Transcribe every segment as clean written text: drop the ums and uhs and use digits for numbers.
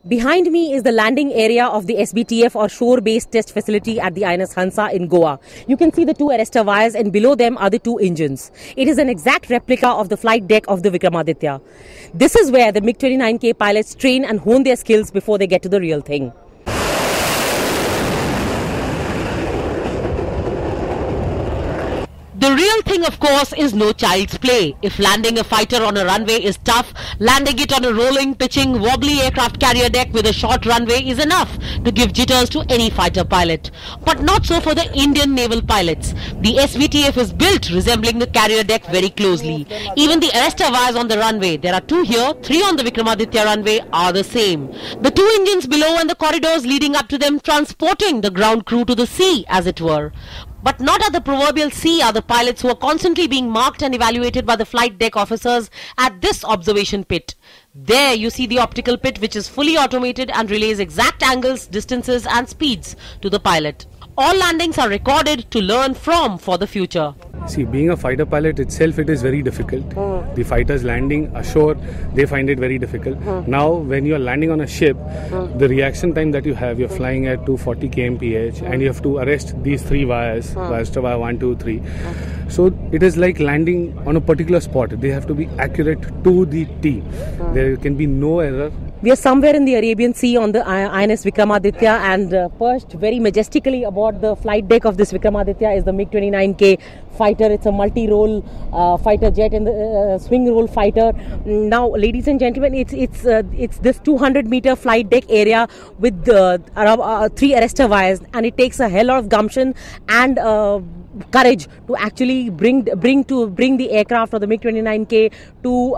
Behind me is the landing area of the SBTF or shore-based test facility at the INS Hansa in Goa. You can see the two arrestor wires and below them are the two engines. It is an exact replica of the flight deck of the Vikramaditya. This is where the MiG-29K pilots train and hone their skills before they get to the real thing. The real thing, of course, is no child's play. If landing a fighter on a runway is tough, landing it on a rolling, pitching, wobbly aircraft carrier deck with a short runway is enough to give jitters to any fighter pilot. But not so for the Indian naval pilots. The SBTF is built resembling the carrier deck very closely. Even the arrestor wires on the runway, there are two here, three on the Vikramaditya runway, are the same. The two engines below and the corridors leading up to them transporting the ground crew to the sea, as it were. But not at the proverbial sea are the pilots who are constantly being marked and evaluated by the flight deck officers at this observation pit. There you see the optical pit, which is fully automated and relays exact angles, distances and speeds to the pilot. All landings are recorded to learn from for the future. See, being a fighter pilot itself, it is very difficult. The fighters landing ashore, they find it very difficult. Now, when you are landing on a ship, the reaction time that you have, you're flying at 240 kmph and you have to arrest these three wires, arrestor wire 1, 2, 3. So, it is like landing on a particular spot. They have to be accurate to the T. There can be no error. We are somewhere in the Arabian Sea on the INS Vikramaditya, and perched very majestically aboard the flight deck of this Vikramaditya is the MiG-29K fighter. It's a multi-role fighter jet and the swing role fighter. Now, ladies and gentlemen, it's this 200-meter flight deck area with three arrestor wires, and it takes a hell of gumption and courage to actually bring the aircraft or the MiG-29K to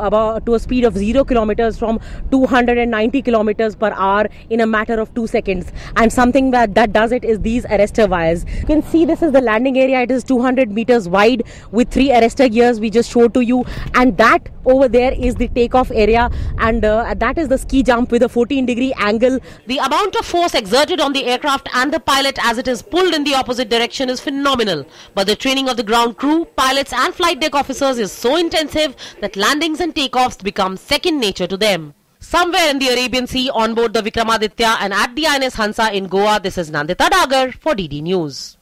a speed of 0 kilometers from 290 kilometers per hour in a matter of 2 seconds. And something that does it is these arrestor wires. You can see this is the landing area. It is 200 meters wide with three arrestor gears we just showed to you, and that over there is the takeoff area, and that is the ski jump with a 14-degree angle. The amount of force exerted on the aircraft and the pilot as it is pulled in the opposite direction is phenomenal. But the training of the ground crew, pilots and flight deck officers is so intensive that landings and takeoffs become second nature to them. Somewhere in the Arabian Sea on board the Vikramaditya and at the INS Hansa in Goa, this is Nandita Dagar for DD News.